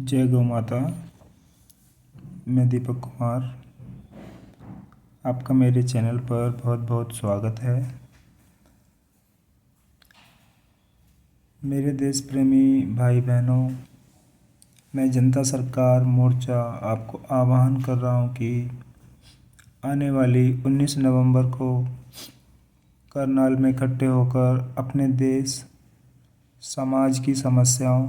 जय गौ माता। मैं दीपक कुमार, आपका मेरे चैनल पर बहुत बहुत स्वागत है। मेरे देश प्रेमी भाई बहनों, मैं जनता सरकार मोर्चा आपको आह्वान कर रहा हूँ कि आने वाली 19 नवंबर को करनाल में इकट्ठे होकर अपने देश समाज की समस्याओं,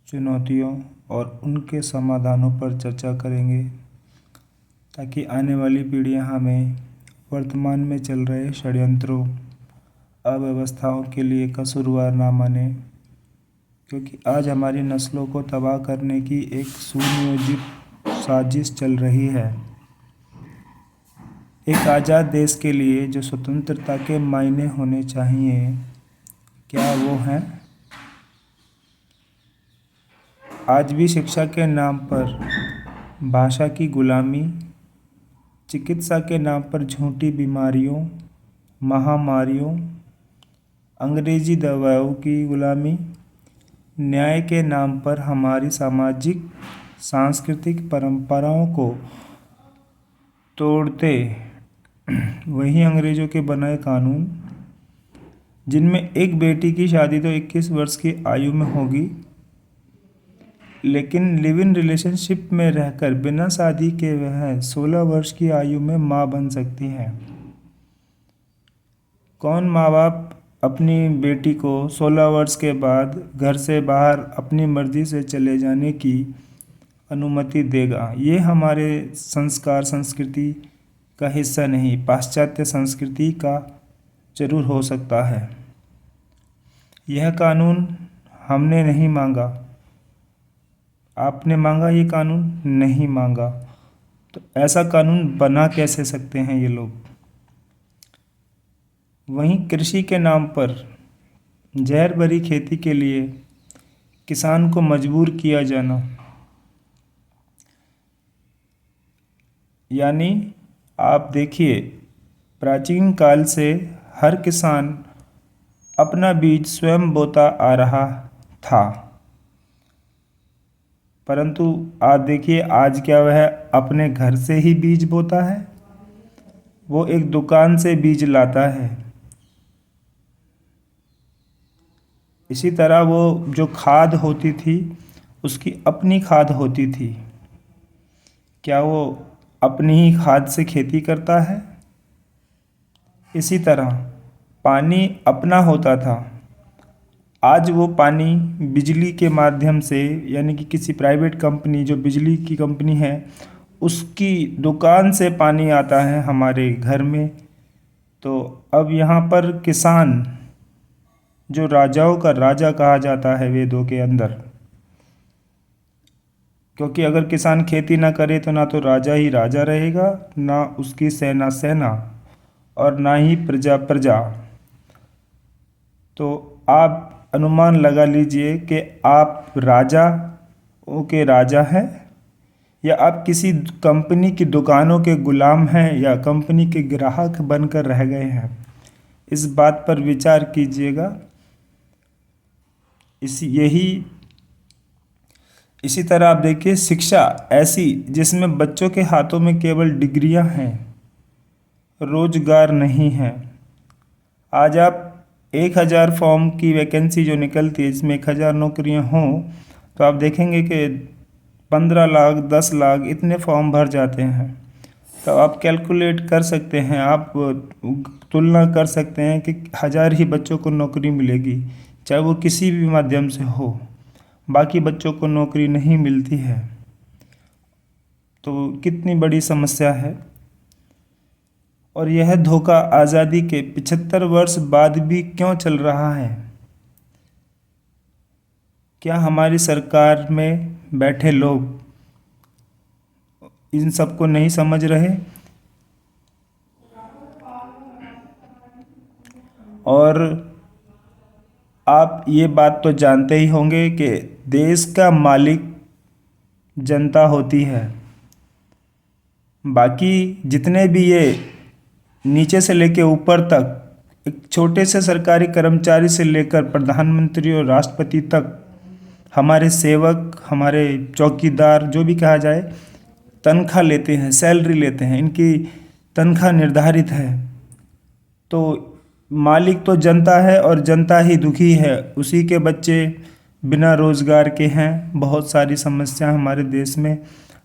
चुनौतियों और उनके समाधानों पर चर्चा करेंगे, ताकि आने वाली पीढ़ियां हमें वर्तमान में चल रहे षड्यंत्रों, अव्यवस्थाओं के लिए कसूरवार ना माने, क्योंकि आज हमारी नस्लों को तबाह करने की एक सुनियोजित साजिश चल रही है। एक आज़ाद देश के लिए जो स्वतंत्रता के मायने होने चाहिए, क्या वो हैं? आज भी शिक्षा के नाम पर भाषा की गुलामी, चिकित्सा के नाम पर झूठी बीमारियों, महामारियों, अंग्रेजी दवाओं की गुलामी, न्याय के नाम पर हमारी सामाजिक सांस्कृतिक परंपराओं को तोड़ते वही अंग्रेज़ों के बनाए कानून, जिनमें एक बेटी की शादी तो 21 वर्ष की आयु में होगी, लेकिन लिव इन रिलेशनशिप में रहकर बिना शादी के वह 16 वर्ष की आयु में माँ बन सकती हैं। कौन माँ बाप अपनी बेटी को 16 वर्ष के बाद घर से बाहर अपनी मर्जी से चले जाने की अनुमति देगा? ये हमारे संस्कार संस्कृति का हिस्सा नहीं, पाश्चात्य संस्कृति का जरूर हो सकता है। यह कानून हमने नहीं मांगा, आपने मांगा, ये कानून नहीं मांगा, तो ऐसा कानून बना कैसे सकते हैं ये लोग? वहीं कृषि के नाम पर जहर भरी खेती के लिए किसान को मजबूर किया जाना, यानी आप देखिए, प्राचीन काल से हर किसान अपना बीज स्वयं बोता आ रहा था, परंतु आप देखिए आज क्या वह अपने घर से ही बीज बोता है? वो एक दुकान से बीज लाता है। इसी तरह वो जो खाद होती थी उसकी अपनी खाद होती थी। क्या वो अपनी ही खाद से खेती करता है? इसी तरह पानी अपना होता था। आज वो पानी बिजली के माध्यम से, यानी कि किसी प्राइवेट कंपनी, जो बिजली की कंपनी है, उसकी दुकान से पानी आता है हमारे घर में। तो अब यहाँ पर किसान, जो राजाओं का राजा कहा जाता है वेदों के अंदर, क्योंकि अगर किसान खेती ना करे तो ना तो राजा ही राजा रहेगा, ना उसकी सेना सेना, और ना ही प्रजा प्रजा। तो आप अनुमान लगा लीजिए कि आप राजा के राजा हैं, या आप किसी कंपनी की दुकानों के गुलाम हैं, या कंपनी के ग्राहक बनकर रह गए हैं। इस बात पर विचार कीजिएगा। इसी तरह आप देखिए, शिक्षा ऐसी जिसमें बच्चों के हाथों में केवल डिग्रियां हैं, रोजगार नहीं है। आज आप 1000 फॉर्म की वैकेंसी जो निकलती है, जिसमें 1000 नौकरियां हों, तो आप देखेंगे कि 15 लाख 10 लाख इतने फॉर्म भर जाते हैं। तो आप कैलकुलेट कर सकते हैं, आप तुलना कर सकते हैं कि 1000 ही बच्चों को नौकरी मिलेगी, चाहे वो किसी भी माध्यम से हो, बाकी बच्चों को नौकरी नहीं मिलती है। तो कितनी बड़ी समस्या है। और यह धोखा आज़ादी के 75 वर्ष बाद भी क्यों चल रहा है? क्या हमारी सरकार में बैठे लोग इन सब को नहीं समझ रहे? और आप ये बात तो जानते ही होंगे कि देश का मालिक जनता होती है। बाकी जितने भी ये नीचे से लेकर ऊपर तक, एक छोटे से सरकारी कर्मचारी से लेकर प्रधानमंत्री और राष्ट्रपति तक, हमारे सेवक, हमारे चौकीदार, जो भी कहा जाए, तनख्वाह लेते हैं, सैलरी लेते हैं, इनकी तनख्वाह निर्धारित है। तो मालिक तो जनता है और जनता ही दुखी है, उसी के बच्चे बिना रोज़गार के हैं। बहुत सारी समस्या हमारे देश में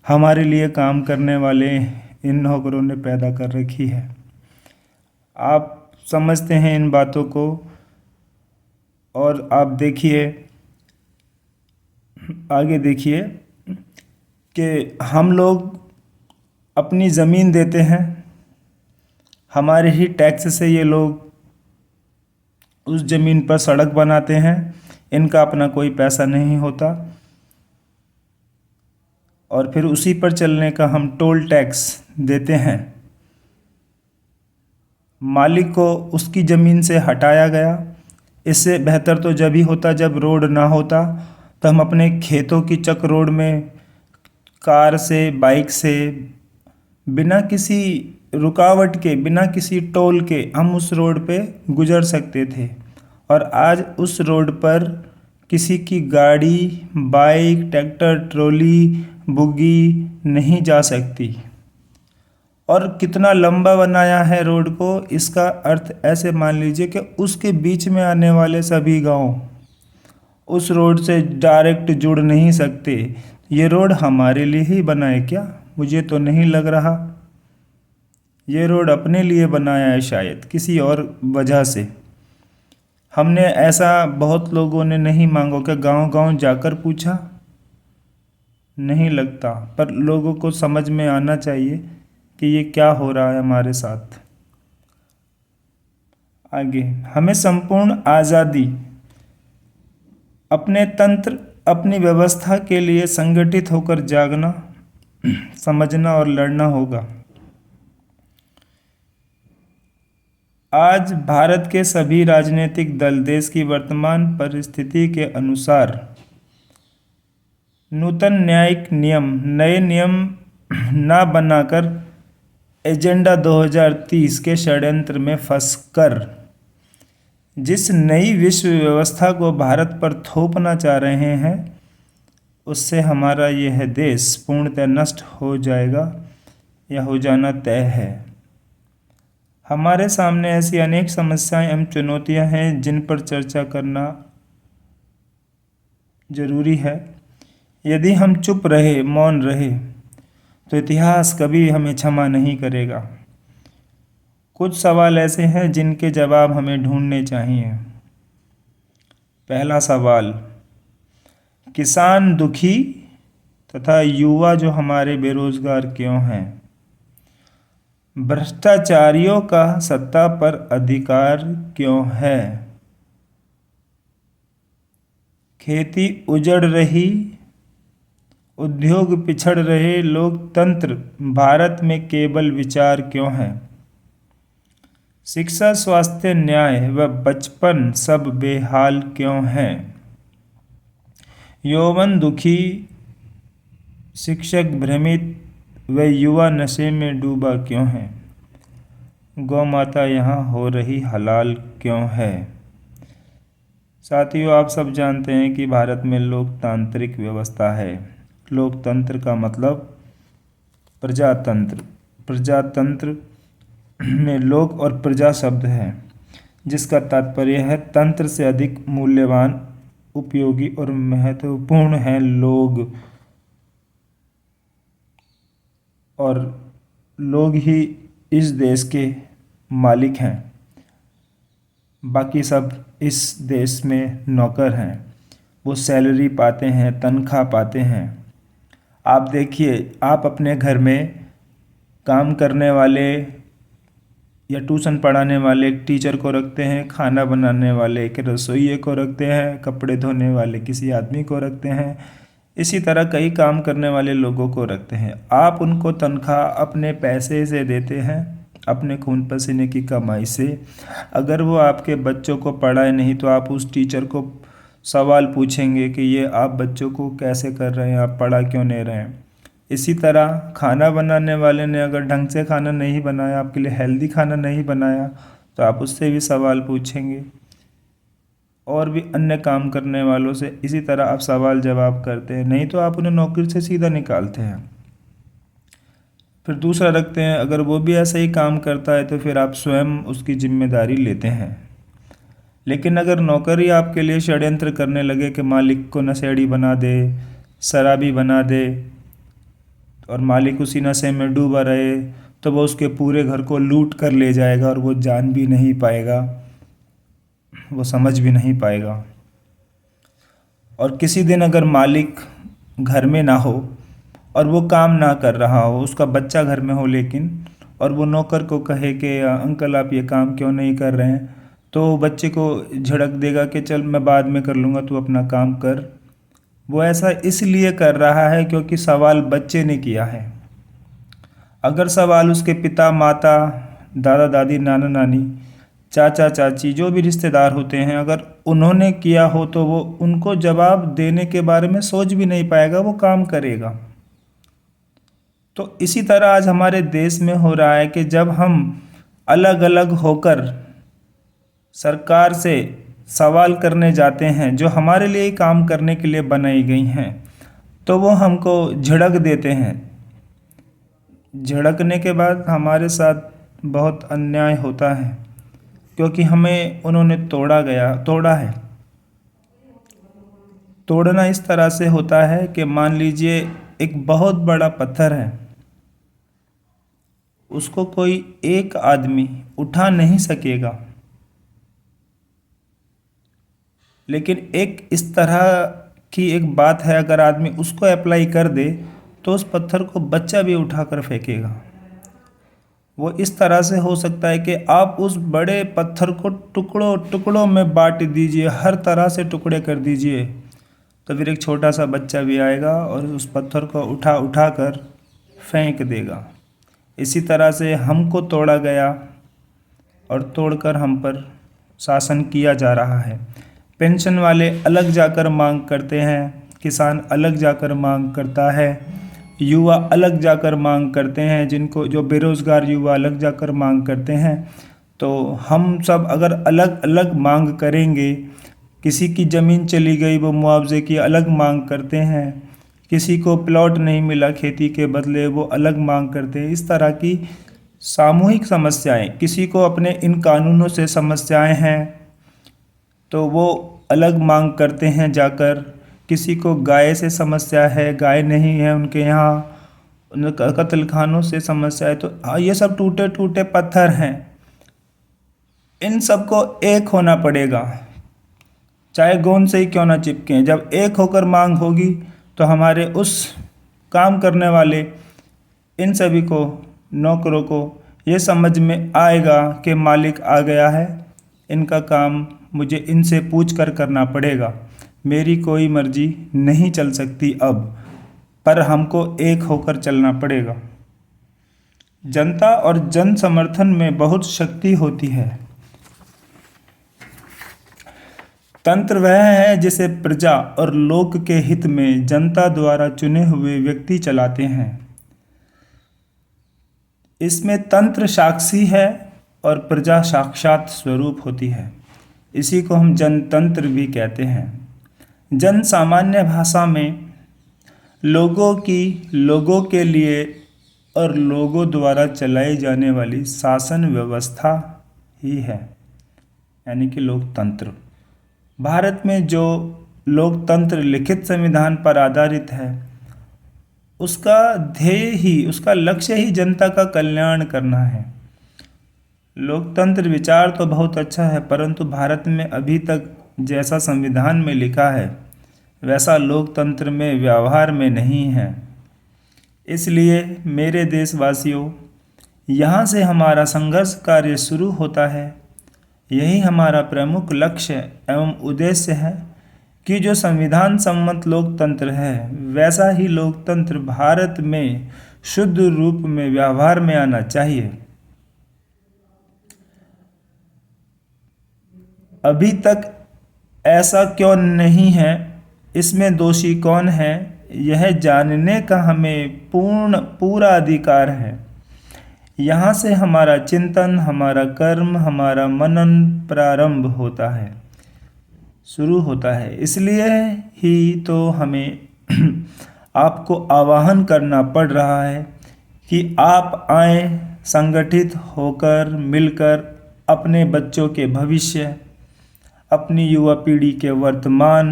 हमारे लिए काम करने वाले इन नौकरों ने पैदा कर रखी है। आप समझते हैं इन बातों को, और आप देखिए, आगे देखिए कि हम लोग अपनी ज़मीन देते हैं, हमारे ही टैक्स से ये लोग उस ज़मीन पर सड़क बनाते हैं, इनका अपना कोई पैसा नहीं होता, और फिर उसी पर चलने का हम टोल टैक्स देते हैं। मालिक को उसकी ज़मीन से हटाया गया। इससे बेहतर तो जब ही होता जब रोड ना होता, तो हम अपने खेतों की चक रोड में कार से, बाइक से, बिना किसी रुकावट के, बिना किसी टोल के हम उस रोड पे गुजर सकते थे। और आज उस रोड पर किसी की गाड़ी, बाइक, ट्रैक्टर, ट्रॉली, बुगी नहीं जा सकती। और कितना लंबा बनाया है रोड को, इसका अर्थ ऐसे मान लीजिए कि उसके बीच में आने वाले सभी गांव उस रोड से डायरेक्ट जुड़ नहीं सकते। ये रोड हमारे लिए ही बना है क्या? मुझे तो नहीं लग रहा। ये रोड अपने लिए बनाया है, शायद किसी और वजह से। हमने ऐसा बहुत लोगों ने नहीं मांगो कि गांव-गांव जाकर पूछा, नहीं लगता। पर लोगों को समझ में आना चाहिए कि ये क्या हो रहा है हमारे साथ। आगे, हमें संपूर्ण आज़ादी, अपने तंत्र, अपनी व्यवस्था के लिए संगठित होकर जागना, समझना और लड़ना होगा। आज भारत के सभी राजनीतिक दल देश की वर्तमान परिस्थिति के अनुसार नूतन न्यायिक नियम, नए नियम ना बनाकर एजेंडा 2030 के षड्यंत्र में फंसकर जिस नई विश्व व्यवस्था को भारत पर थोपना चाह रहे हैं, उससे हमारा यह देश पूर्णतः नष्ट हो जाएगा या हो जाना तय है। हमारे सामने ऐसी अनेक समस्याएं एवं चुनौतियां हैं जिन पर चर्चा करना जरूरी है। यदि हम चुप रहे, मौन रहे, तो इतिहास कभी हमें क्षमा नहीं करेगा। कुछ सवाल ऐसे हैं जिनके जवाब हमें ढूंढने चाहिए। पहला सवाल, किसान दुखी तथा युवा जो हमारे बेरोजगार क्यों हैं? भ्रष्टाचारियों का सत्ता पर अधिकार क्यों है? खेती उजड़ रही, उद्योग पिछड़ रहे, लोकतंत्र भारत में केवल विचार क्यों है? शिक्षा, स्वास्थ्य, न्याय व बचपन सब बेहाल क्यों हैं? यौवन दुखी, शिक्षक भ्रमित व युवा नशे में डूबा क्यों है? गौ माता यहाँ हो रही हलाल क्यों है? साथियों, आप सब जानते हैं कि भारत में लोकतांत्रिक व्यवस्था है। लोकतंत्र का मतलब प्रजातंत्र। प्रजातंत्र में लोक और प्रजा शब्द है, जिसका तात्पर्य है तंत्र से अधिक मूल्यवान, उपयोगी और महत्वपूर्ण है लोग, और लोग ही इस देश के मालिक हैं। बाकी सब इस देश में नौकर हैं। वो सैलरी पाते हैं, तनख्वाह पाते हैं। आप देखिए, आप अपने घर में काम करने वाले या ट्यूशन पढ़ाने वाले एक टीचर को रखते हैं, खाना बनाने वाले एक रसोइये को रखते हैं, कपड़े धोने वाले किसी आदमी को रखते हैं। इसी तरह कई काम करने वाले लोगों को रखते हैं। आप उनको तनख्वाह अपने पैसे से देते हैं, अपने खून पसीने की कमाई से। अगर वो आपके बच्चों को पढ़ाए नहीं, तो आप उस टीचर को सवाल पूछेंगे कि ये आप बच्चों को कैसे कर रहे हैं, आप पढ़ा क्यों नहीं रहे हैं। इसी तरह खाना बनाने वाले ने अगर ढंग से खाना नहीं बनाया, आपके लिए हेल्दी खाना नहीं बनाया, तो आप उससे भी सवाल पूछेंगे। और भी अन्य काम करने वालों से इसी तरह आप सवाल जवाब करते हैं, नहीं तो आप उन्हें नौकरी से सीधा निकालते हैं। फिर दूसरा रखते हैं, अगर वो भी ऐसा ही काम करता है तो फिर आप स्वयं उसकी जिम्मेदारी लेते हैं। लेकिन अगर नौकर ही आपके लिए षड्यंत्र करने लगे कि मालिक को नशेड़ी बना दे, शराबी बना दे, और मालिक उसी नशे में डूबा रहे, तो वो उसके पूरे घर को लूट कर ले जाएगा और वो जान भी नहीं पाएगा, वो समझ भी नहीं पाएगा। और किसी दिन अगर मालिक घर में ना हो और वो काम ना कर रहा हो, उसका बच्चा घर में हो लेकिन, और वो नौकर को कहे कि अंकल आप ये काम क्यों नहीं कर रहे हैं, तो बच्चे को झड़क देगा कि चल मैं बाद में कर लूँगा, तू अपना काम कर। वो ऐसा इसलिए कर रहा है क्योंकि सवाल बच्चे ने किया है। अगर सवाल उसके पिता माता, दादा दादी, नाना नानी, चाचा चाची, जो भी रिश्तेदार होते हैं, अगर उन्होंने किया हो तो वो उनको जवाब देने के बारे में सोच भी नहीं पाएगा, वो काम करेगा। तो इसी तरह आज हमारे देश में हो रहा है कि जब हम अलग अलग होकर सरकार से सवाल करने जाते हैं जो हमारे लिए ही काम करने के लिए बनाई गई हैं, तो वो हमको झिड़क देते हैं। झिड़कने के बाद हमारे साथ बहुत अन्याय होता है क्योंकि हमें उन्होंने तोड़ा है। तोड़ना इस तरह से होता है कि मान लीजिए एक बहुत बड़ा पत्थर है, उसको कोई एक आदमी उठा नहीं सकेगा, लेकिन एक इस तरह की एक बात है, अगर आदमी उसको अप्लाई कर दे तो उस पत्थर को बच्चा भी उठाकर फेंकेगा। वो इस तरह से हो सकता है कि आप उस बड़े पत्थर को टुकड़ों टुकड़ों में बांट दीजिए, हर तरह से टुकड़े कर दीजिए, तो फिर एक छोटा सा बच्चा भी आएगा और उस पत्थर को उठा कर फेंक देगा। इसी तरह से हमको तोड़ा गया और तोड़कर हम पर शासन किया जा रहा है। पेंशन वाले अलग जाकर मांग करते हैं, किसान अलग जाकर मांग करता है, युवा अलग जाकर मांग करते हैं, जिनको जो बेरोज़गार युवा अलग जाकर मांग करते हैं। तो हम सब अगर अलग अलग मांग करेंगे, किसी की ज़मीन चली गई वो मुआवजे की अलग मांग करते हैं, किसी को प्लॉट नहीं मिला खेती के बदले वो अलग मांग करते हैं। इस तरह की सामूहिक समस्याएं, किसी को अपने इन कानूनों से समस्याएं हैं तो वो अलग मांग करते हैं जाकर, किसी को गाय से समस्या है, गाय नहीं है उनके यहाँ, कत्ल खानों से समस्या है। तो ये सब टूटे टूटे पत्थर हैं, इन सबको एक होना पड़ेगा, चाहे गोंद से ही क्यों ना चिपके। जब एक होकर मांग होगी तो हमारे उस काम करने वाले इन सभी को, नौकरों को ये समझ में आएगा कि मालिक आ गया है, इनका काम मुझे इनसे पूछ कर करना पड़ेगा, मेरी कोई मर्जी नहीं चल सकती अब, पर हमको एक होकर चलना पड़ेगा। जनता और जन समर्थन में बहुत शक्ति होती है। तंत्र वह है जिसे प्रजा और लोक के हित में जनता द्वारा चुने हुए व्यक्ति चलाते हैं। इसमें तंत्र साक्षी है और प्रजा साक्षात स्वरूप होती है। इसी को हम जनतंत्र भी कहते हैं। जन सामान्य भाषा में लोगों के लिए और लोगों द्वारा चलाई जाने वाली शासन व्यवस्था ही है, यानी कि लोकतंत्र। भारत में जो लोकतंत्र लिखित संविधान पर आधारित है, उसका ध्येय ही, उसका लक्ष्य ही जनता का कल्याण करना है। लोकतंत्र विचार तो बहुत अच्छा है, परंतु भारत में अभी तक जैसा संविधान में लिखा है वैसा लोकतंत्र में व्यवहार में नहीं है। इसलिए मेरे देशवासियों, यहाँ से हमारा संघर्ष कार्य शुरू होता है। यही हमारा प्रमुख लक्ष्य एवं उद्देश्य है कि जो संविधान सम्मत लोकतंत्र है वैसा ही लोकतंत्र भारत में शुद्ध रूप में व्यवहार में आना चाहिए। अभी तक ऐसा क्यों नहीं है, इसमें दोषी कौन है, यह जानने का हमें पूरा अधिकार है। यहाँ से हमारा चिंतन, हमारा कर्म, हमारा मनन प्रारंभ होता है। शुरू होता है। इसलिए ही तो हमें आपको आह्वान करना पड़ रहा है कि आप आए, संगठित होकर मिलकर अपने बच्चों के भविष्य, अपनी युवा पीढ़ी के वर्तमान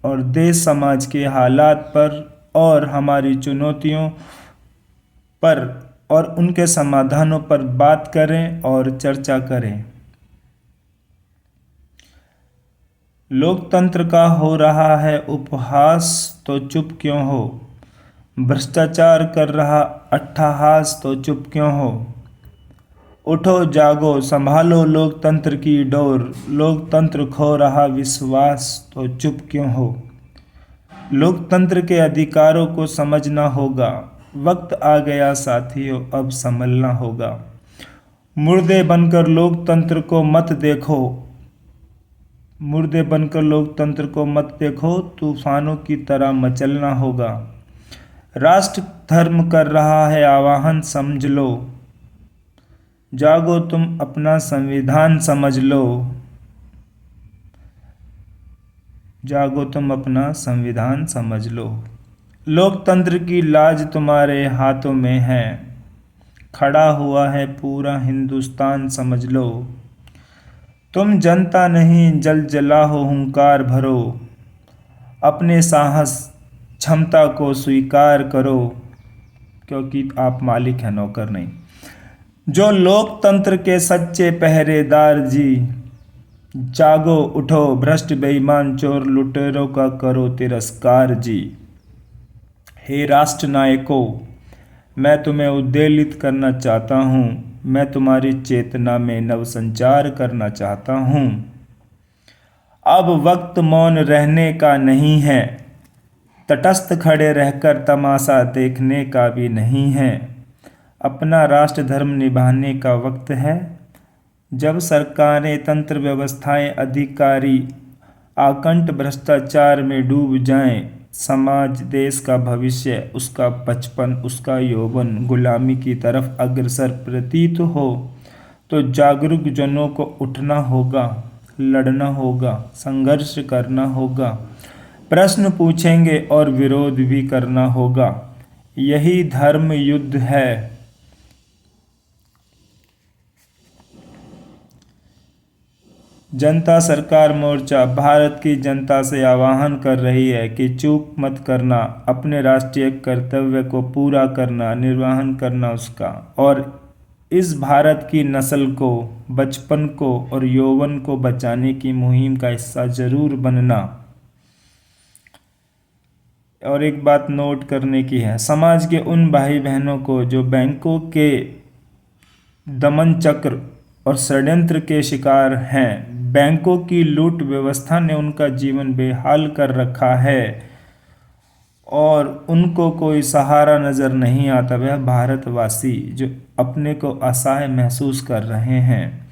और देश समाज के हालात पर और हमारी चुनौतियों पर और उनके समाधानों पर बात करें और चर्चा करें। लोकतंत्र का हो रहा है उपहास तो चुप क्यों हो, भ्रष्टाचार कर रहा अट्टहास तो चुप क्यों हो। उठो जागो संभालो लोकतंत्र की डोर, लोकतंत्र खो रहा विश्वास तो चुप क्यों हो। लोकतंत्र के अधिकारों को समझना होगा, वक्त आ गया साथियों अब संभलना होगा। मुर्दे बनकर लोकतंत्र को मत देखो, मुर्दे बनकर लोकतंत्र को मत देखो, तूफानों की तरह मचलना होगा। राष्ट्र धर्म कर रहा है आह्वान समझ लो, जागो तुम अपना संविधान समझ लो, जागो तुम अपना संविधान समझ लो। लोकतंत्र की लाज तुम्हारे हाथों में है, खड़ा हुआ है पूरा हिंदुस्तान समझ लो। तुम जनता नहीं जल जला हो हुंकार भरो, अपने साहस क्षमता को स्वीकार करो, क्योंकि आप मालिक हैं नौकर नहीं। जो लोकतंत्र के सच्चे पहरेदार जी, जागो उठो भ्रष्ट बेईमान चोर लुटेरों का करो तिरस्कार जी। हे राष्ट्र नायकों, मैं तुम्हें उद्वेलित करना चाहता हूँ, मैं तुम्हारी चेतना में नवसंचार करना चाहता हूँ। अब वक्त मौन रहने का नहीं है, तटस्थ खड़े रहकर तमाशा देखने का भी नहीं है। अपना राष्ट्र धर्म निभाने का वक्त है, जब सरकारें तंत्र व्यवस्थाएं अधिकारी आकंठ भ्रष्टाचार में डूब जाएं, समाज देश का भविष्य उसका बचपन उसका यौवन गुलामी की तरफ अग्रसर प्रतीत हो, तो जागरूक जनों को उठना होगा, लड़ना होगा, संघर्ष करना होगा, प्रश्न पूछेंगे और विरोध भी करना होगा। यही धर्म युद्ध है। जनता सरकार मोर्चा भारत की जनता से आह्वान कर रही है कि चूक मत करना, अपने राष्ट्रीय कर्तव्य को पूरा करना, निर्वहन करना उसका, और इस भारत की नस्ल को, बचपन को और यौवन को बचाने की मुहिम का हिस्सा जरूर बनना। और एक बात नोट करने की है, समाज के उन भाई बहनों को जो बैंकों के दमन चक्र और षड्यंत्र के शिकार हैं, बैंकों की लूट व्यवस्था ने उनका जीवन बेहाल कर रखा है और उनको कोई सहारा नज़र नहीं आता। वह भारतवासी जो अपने को असहाय महसूस कर रहे हैं,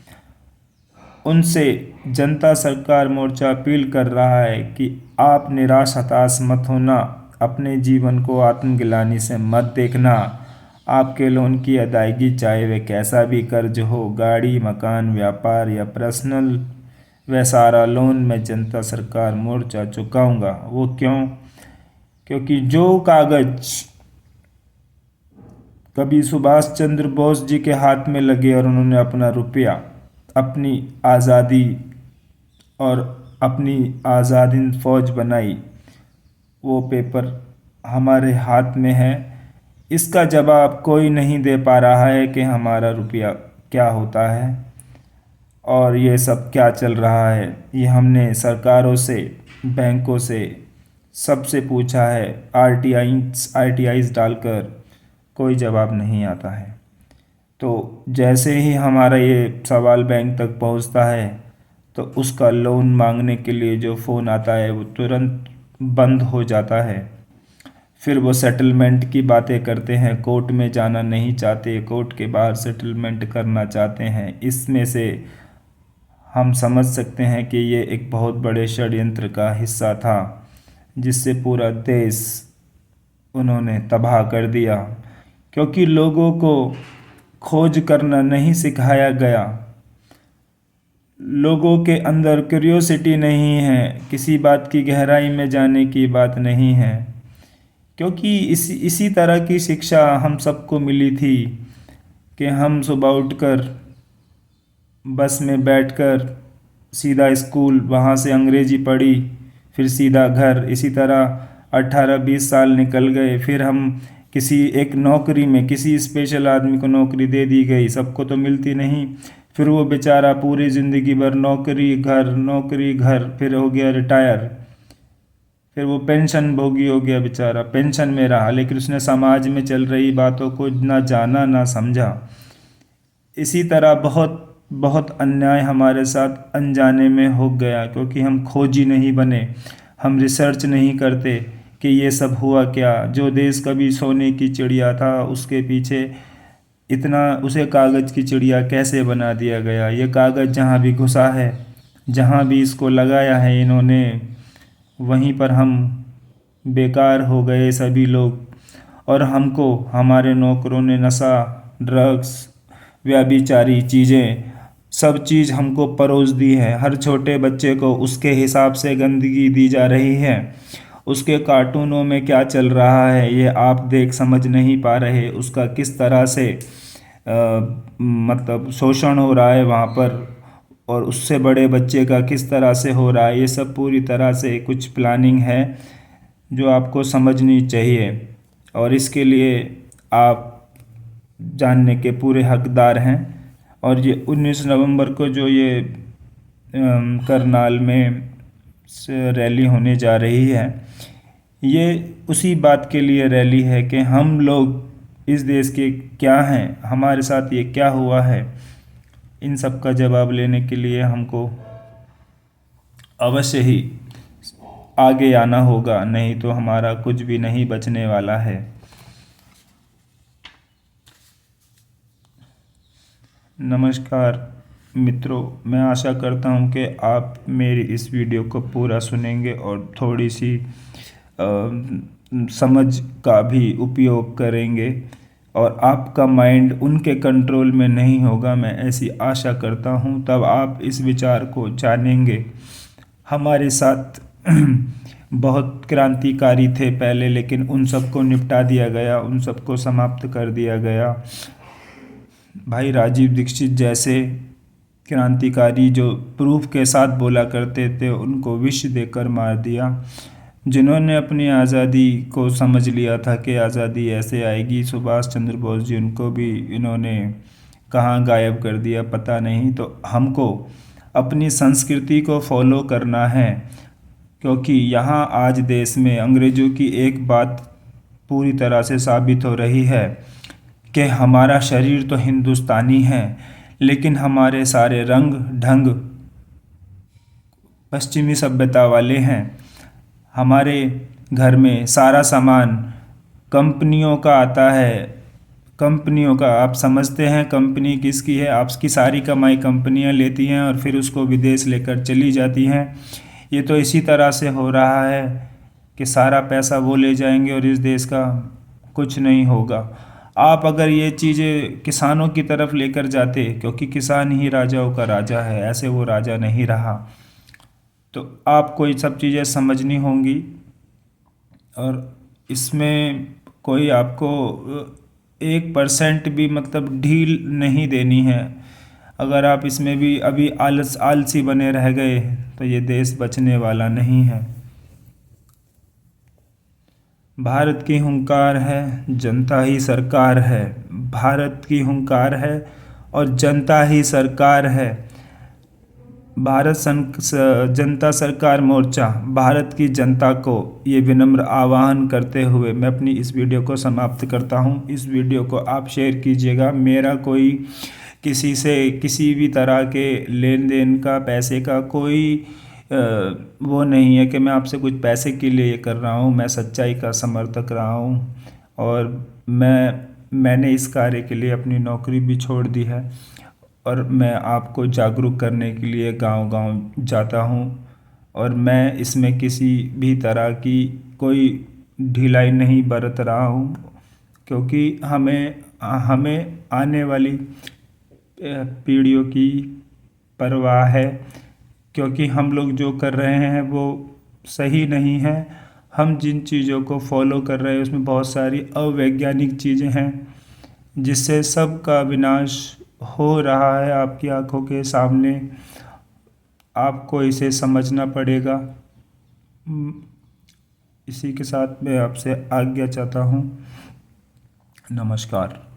उनसे जनता सरकार मोर्चा अपील कर रहा है कि आप निराश हताश मत होना, अपने जीवन को आत्मग्लानि से मत देखना। आपके लोन की अदायगी चाहे वह कैसा भी कर्ज हो, गाड़ी मकान व्यापार या पर्सनल, वह सारा लोन मैं जनता सरकार मोर्चा चुकाऊंगा। वो क्यों? क्योंकि जो कागज कभी सुभाष चंद्र बोस जी के हाथ में लगे और उन्होंने अपना रुपया, अपनी आज़ादी और अपनी आज़ादी फौज बनाई, वो पेपर हमारे हाथ में है। इसका जवाब कोई नहीं दे पा रहा है कि हमारा रुपया क्या होता है और ये सब क्या चल रहा है। ये हमने सरकारों से, बैंकों से, सबसे पूछा है, आरटीआईज डालकर कोई जवाब नहीं आता है। तो जैसे ही हमारा ये सवाल बैंक तक पहुंचता है तो उसका लोन मांगने के लिए जो फ़ोन आता है वो तुरंत बंद हो जाता है। फिर वो सेटलमेंट की बातें करते हैं, कोर्ट में जाना नहीं चाहते, कोर्ट के बाहर सेटलमेंट करना चाहते हैं। इसमें से हम समझ सकते हैं कि ये एक बहुत बड़े षड्यंत्र का हिस्सा था जिससे पूरा देश उन्होंने तबाह कर दिया, क्योंकि लोगों को खोज करना नहीं सिखाया गया। लोगों के अंदर क्यूरियोसिटी नहीं है, किसी बात की गहराई में जाने की बात नहीं है। क्योंकि इसी तरह की शिक्षा हम सबको मिली थी कि हम सुबह उठकर बस में बैठकर सीधा स्कूल, वहाँ से अंग्रेजी पढ़ी, फिर सीधा घर। इसी तरह 18-20 साल निकल गए, फिर हम किसी एक नौकरी में, किसी स्पेशल आदमी को नौकरी दे दी गई, सबको तो मिलती नहीं। फिर वो बेचारा पूरी ज़िंदगी भर नौकरी घर नौकरी घर, फिर हो गया रिटायर, फिर वो पेंशन भोगी हो गया बेचारा, पेंशन में रहा, लेकिन उसने समाज में चल रही बातों को ना जाना ना समझा। इसी तरह बहुत बहुत अन्याय हमारे साथ अनजाने में हो गया, क्योंकि हम खोजी नहीं बने, हम रिसर्च नहीं करते कि ये सब हुआ क्या। जो देश कभी सोने की चिड़िया था, उसके पीछे इतना, उसे कागज़ की चिड़िया कैसे बना दिया गया। ये कागज़ जहाँ भी घुसा है, जहाँ भी इसको लगाया है इन्होंने, वहीं पर हम बेकार हो गए सभी लोग। और हमको हमारे नौकरों ने नशा, ड्रग्स, व्यभिचारी चीज़ें, सब चीज़ हमको परोस दी है। हर छोटे बच्चे को उसके हिसाब से गंदगी दी जा रही है। उसके कार्टूनों में क्या चल रहा है ये आप देख समझ नहीं पा रहे। उसका किस तरह से मतलब शोषण हो रहा है वहाँ पर, और उससे बड़े बच्चे का किस तरह से हो रहा है, ये सब पूरी तरह से कुछ प्लानिंग है जो आपको समझनी चाहिए। और इसके लिए आप जानने के पूरे हकदार हैं। और ये 19 नवंबर को जो ये करनाल में रैली होने जा रही है, ये उसी बात के लिए रैली है कि हम लोग इस देश के क्या हैं, हमारे साथ ये क्या हुआ है। इन सब का जवाब लेने के लिए हमको अवश्य ही आगे आना होगा, नहीं तो हमारा कुछ भी नहीं बचने वाला है। नमस्कार मित्रों, मैं आशा करता हूँ कि आप मेरी इस वीडियो को पूरा सुनेंगे और थोड़ी सी समझ का भी उपयोग करेंगे, और आपका माइंड उनके कंट्रोल में नहीं होगा, मैं ऐसी आशा करता हूँ। तब आप इस विचार को जानेंगे। हमारे साथ बहुत क्रांतिकारी थे पहले, लेकिन उन सबको निपटा दिया गया, उन सबको समाप्त कर दिया गया। भाई राजीव दीक्षित जैसे क्रांतिकारी जो प्रूफ के साथ बोला करते थे, उनको विष देकर मार दिया। जिन्होंने अपनी आज़ादी को समझ लिया था कि आज़ादी ऐसे आएगी, सुभाष चंद्र बोस जी, उनको भी इन्होंने कहाँ गायब कर दिया पता नहीं। तो हमको अपनी संस्कृति को फॉलो करना है, क्योंकि यहाँ आज देश में अंग्रेज़ों की एक बात पूरी तरह से साबित हो रही है कि हमारा शरीर तो हिंदुस्तानी है, लेकिन हमारे सारे रंग ढंग पश्चिमी सभ्यता वाले हैं। हमारे घर में सारा सामान कंपनियों का आता है। कंपनियों का, आप समझते हैं कंपनी किसकी है? आपकी सारी कमाई कंपनियां लेती हैं और फिर उसको विदेश लेकर चली जाती हैं। ये तो इसी तरह से हो रहा है कि सारा पैसा वो ले जाएंगे और इस देश का कुछ नहीं होगा। आप अगर ये चीज़ें किसानों की तरफ लेकर जाते, क्योंकि किसान ही राजाओं का राजा है, ऐसे वो राजा नहीं रहा, तो आपको ये सब चीज़ें समझनी होंगी। और इसमें कोई आपको 1% भी मतलब ढील नहीं देनी है। अगर आप इसमें भी अभी आलसी बने रह गए तो ये देश बचने वाला नहीं है। भारत की हुंकार है, जनता ही सरकार है। भारत की हुंकार है और जनता ही सरकार है। जनता सरकार मोर्चा भारत की जनता को ये विनम्र आह्वान करते हुए मैं अपनी इस वीडियो को समाप्त करता हूँ। इस वीडियो को आप शेयर कीजिएगा। मेरा कोई किसी से किसी भी तरह के लेन देन का, पैसे का कोई वो नहीं है कि मैं आपसे कुछ पैसे के लिए ये कर रहा हूँ। मैं सच्चाई का समर्थक रहा हूँ और मैंने इस कार्य के लिए अपनी नौकरी भी छोड़ दी है, और मैं आपको जागरूक करने के लिए गांव-गांव जाता हूं। और मैं इसमें किसी भी तरह की कोई ढिलाई नहीं बरत रहा हूं, क्योंकि हमें आने वाली पीढ़ियों की परवाह है, क्योंकि हम लोग जो कर रहे हैं वो सही नहीं है। हम जिन चीज़ों को फॉलो कर रहे हैं उसमें बहुत सारी अवैज्ञानिक चीज़ें हैं, जिससे सबका विनाश हो रहा है आपकी आंखों के सामने। आपको इसे समझना पड़ेगा। इसी के साथ मैं आपसे आज्ञा चाहता हूँ। नमस्कार।